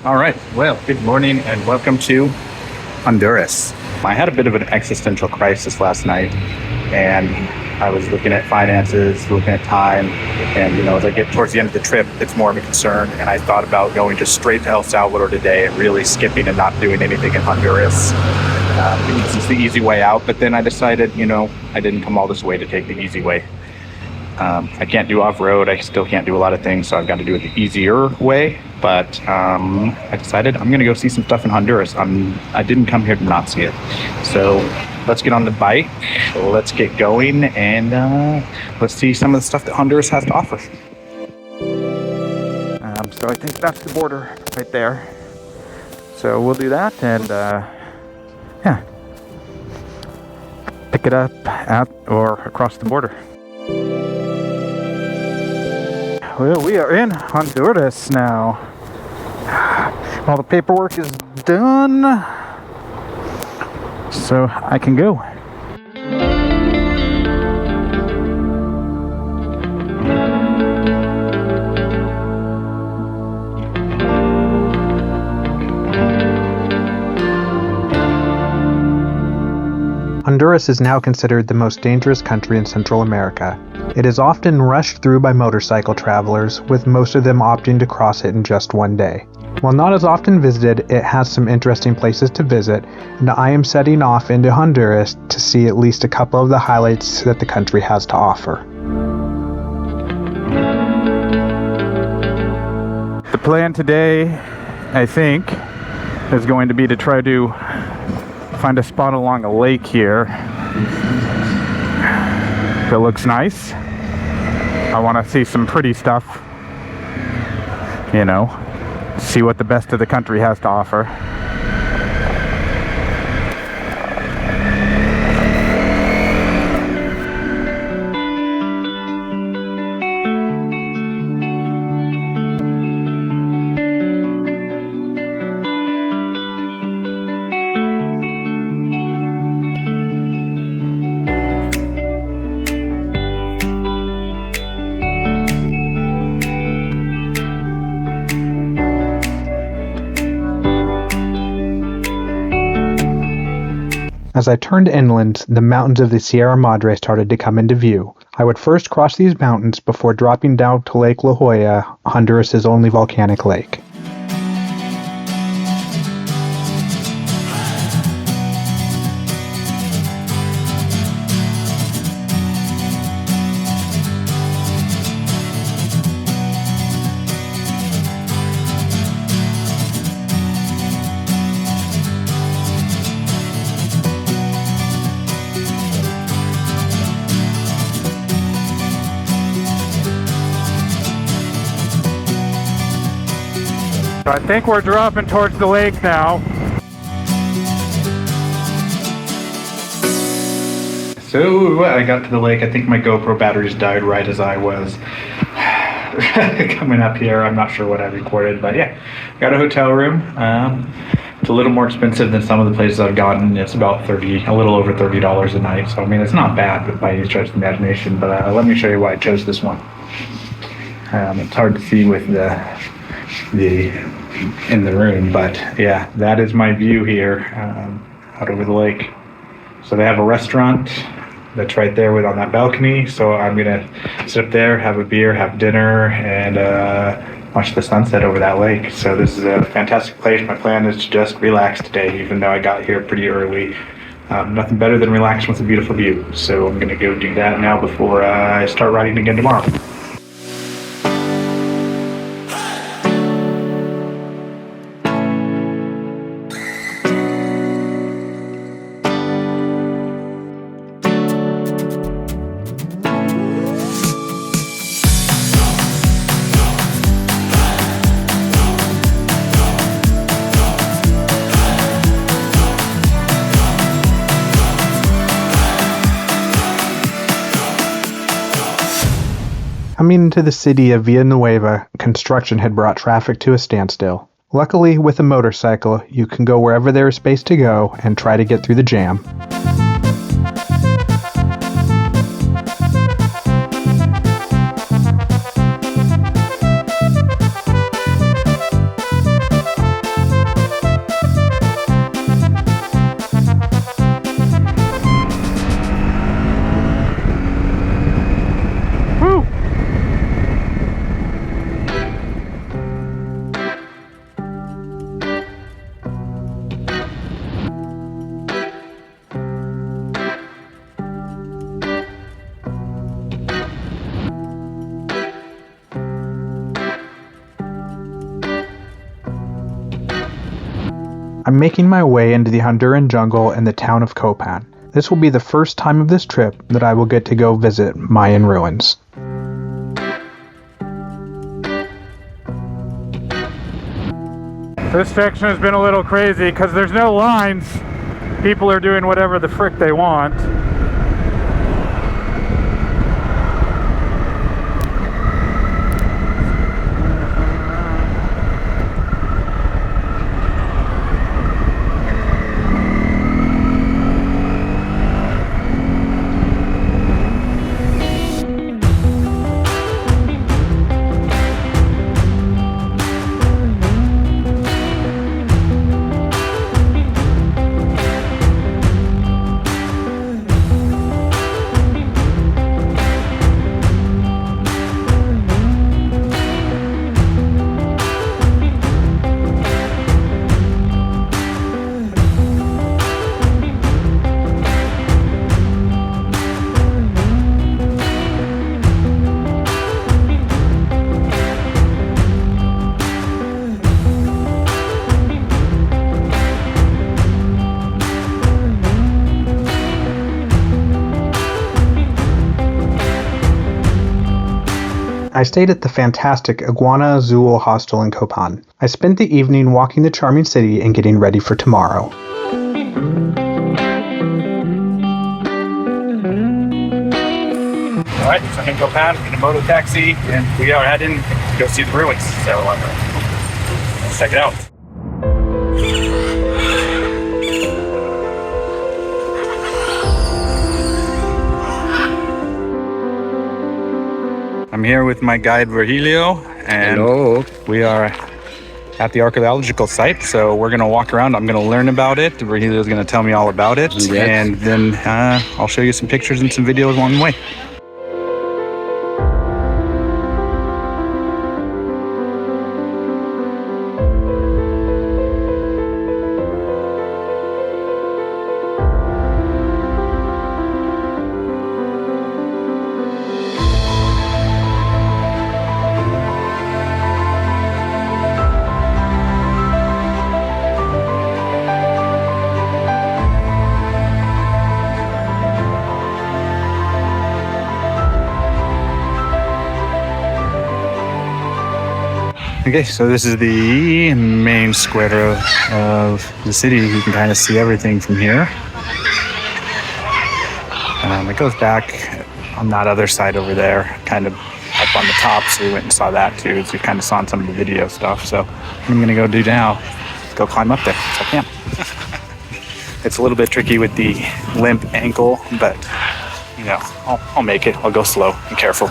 All right. Well, good morning and welcome to Honduras. I had a bit of an existential crisis last night, and I was looking at finances, looking at time, and as I get towards the end of the trip, it's more of a concern. And I thought about going just straight to El Salvador today and really skipping and not doing anything in Honduras because it's the easy way out. But then I decided, I didn't come all this way to take the easy way. I can't do off-road. I still can't do a lot of things, so I've got to do it the easier way. But I decided I'm going to go see some stuff in Honduras. I didn't come here to not see it. So let's get on the bike. Let's get going, and let's see some of the stuff that Honduras has to offer. So I think that's the border right there. So we'll do that, and pick it up at or across the border. Well, we are in Honduras now. All the paperwork is done, so I can go. Honduras is now considered the most dangerous country in Central America. It is often rushed through by motorcycle travelers, with most of them opting to cross it in just one day. While not as often visited, it has some interesting places to visit, and I am setting off into Honduras to see at least a couple of the highlights that the country has to offer. The plan today, I think, is going to be to try to find a spot along a lake here that looks nice. I want to see some pretty stuff, see what the best of the country has to offer. As I turned inland, the mountains of the Sierra Madre started to come into view. I would first cross these mountains before dropping down to Lake Yojoa, Honduras' only volcanic lake. I think we're dropping towards the lake now. So I got to the lake. I think my GoPro batteries died right as I was coming up here. I'm not sure what I recorded, but yeah, got a hotel room. It's a little more expensive than some of the places I've gotten. It's about a little over $30 a night. So I mean, it's not bad by any stretch of the imagination. But let me show you why I chose this one. It's hard to see with in the room, but yeah, that is my view here out over the lake. So they have a restaurant that's right there on that balcony, so I'm gonna sit up there, have a beer, have dinner, and watch the sunset over that lake. So this is a fantastic place. My plan is to just relax today, even though I got here pretty early. Nothing better than relaxing with a beautiful view, so I'm gonna go do that now before I start riding again tomorrow. Coming into the city of Villanueva, construction had brought traffic to a standstill. Luckily, with a motorcycle, you can go wherever there is space to go and try to get through the jam. I'm making my way into the Honduran jungle in the town of Copan. This will be the first time of this trip that I will get to go visit Mayan ruins. This section has been a little crazy because there's no lines. People are doing whatever the frick they want. I stayed at the fantastic Iguana Azul hostel in Copan. I spent the evening walking the charming city and getting ready for tomorrow. Alright, so I'm in Copan in a moto taxi, and we are heading to go see the ruins. So let's check it out. I'm here with my guide Virgilio, and Hello. we are at the archaeological site. So we're gonna walk around. I'm gonna learn about it. Virgilio's gonna tell me all about it, Yes. and then I'll show you some pictures and some videos along the way. Okay, so this is the main square of the city. You can kind of see everything from here. It goes back on that other side over there, kind of up on the top, so we went and saw that too. So we kind of saw some of the video stuff. So what I'm gonna go do now is go climb up there, so I can. It's a little bit tricky with the limp ankle, but you know, I'll make it. I'll go slow and careful.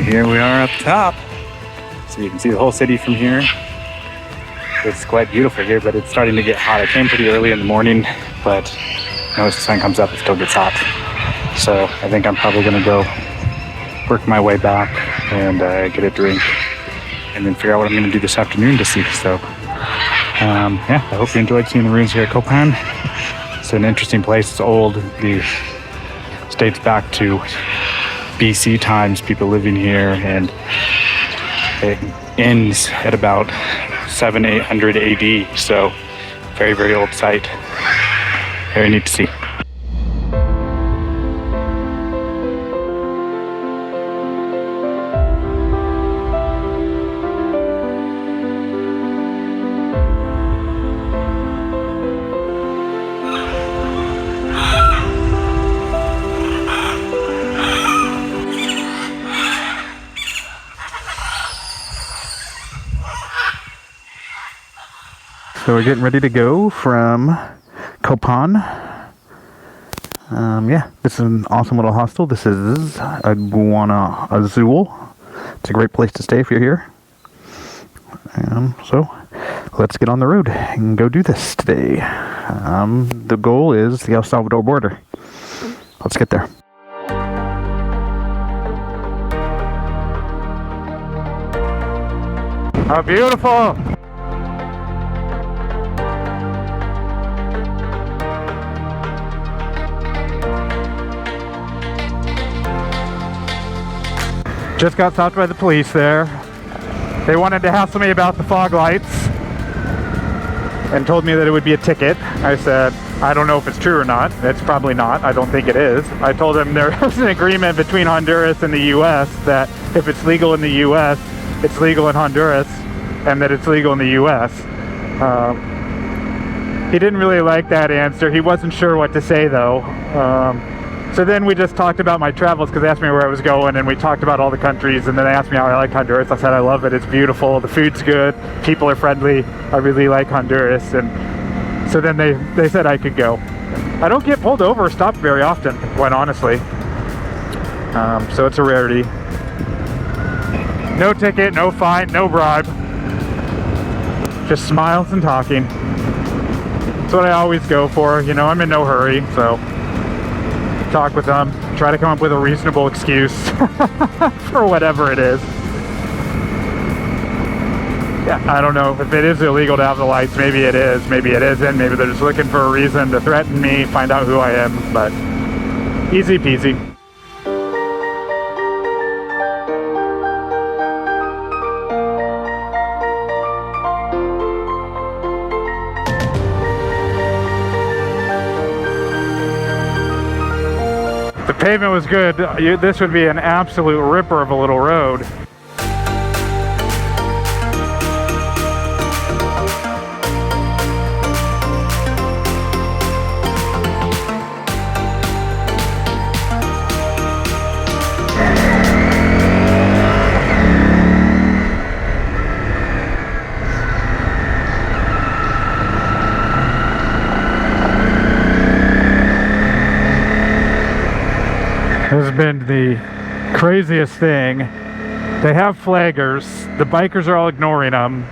Here we are up top, so you can see the whole city from here. It's quite beautiful here, but it's starting to get hot. I came pretty early in the morning, but as the sun comes up, it still gets hot. So I think I'm probably gonna go work my way back and get a drink, and then figure out what I'm gonna do this afternoon to see. So yeah, I hope you enjoyed seeing the ruins here at Copan. It's an interesting place. It's old. The dates back to BC times, people living here, and it ends at about 700-800 AD. So very, very old site. Very neat to see. So we're getting ready to go from Copan. Yeah, this is an awesome little hostel. This is Iguana Azul. It's a great place to stay if you're here. So let's get on the road and go do this today. The goal is the El Salvador border. Let's get there. Oh, beautiful. Just got stopped by the police there. They wanted to hassle me about the fog lights and told me that it would be a ticket. I said, I don't know if it's true or not. It's probably not. I don't think it is. I told them there was an agreement between Honduras and the US that if it's legal in the US, it's legal in Honduras, and that it's legal in the US. He didn't really like that answer. He wasn't sure what to say though. So then we just talked about my travels because they asked me where I was going, and we talked about all the countries, and then they asked me how I like Honduras. I said I love it, it's beautiful, the food's good, people are friendly, I really like Honduras. And so then they said I could go. I don't get pulled over or stopped very often, quite honestly. So it's a rarity. No ticket, no fine, no bribe. Just smiles and talking. That's what I always go for, you know, I'm in no hurry, so talk with them, try to come up with a reasonable excuse for whatever it is. Yeah, I don't know if it is illegal to have the lights. Maybe it is, maybe it isn't. Maybe they're just looking for a reason to threaten me, find out who I am, but easy peasy. The pavement was good. This would be an absolute ripper of a little road. This has been the craziest thing. They have flaggers. The bikers are all ignoring them.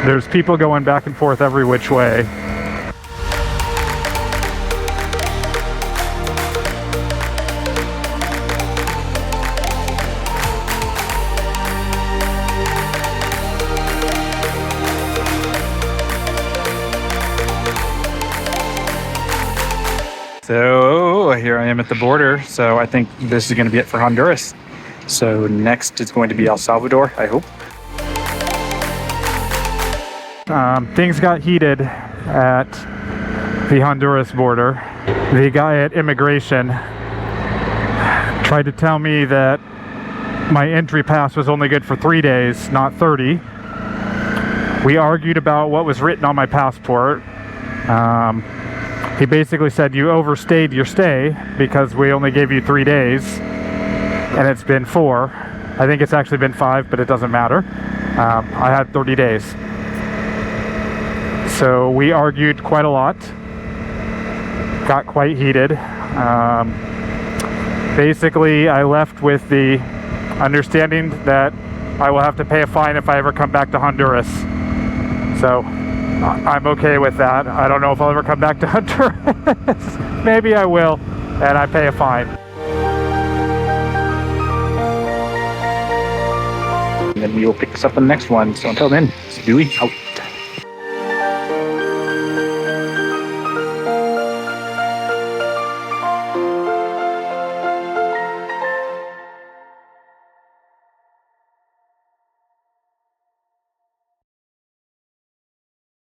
There's people going back and forth every which way. So here I am at the border. So I think this is going to be it for Honduras. So next is going to be El Salvador, I hope. Things got heated at the Honduras border. The guy at immigration tried to tell me that my entry pass was only good for 3 days, not 30. We argued about what was written on my passport. He basically said you overstayed your stay because we only gave you 3 days and it's been 4. I think it's actually been 5, but it doesn't matter. I had 30 days. So we argued quite a lot, got quite heated. Basically, I left with the understanding that I will have to pay a fine if I ever come back to Honduras. So I'm okay with that. I don't know if I'll ever come back to Honduras. Maybe I will, and I pay a fine. And then we will pick this up in the next one. So until then, it's Dewey out.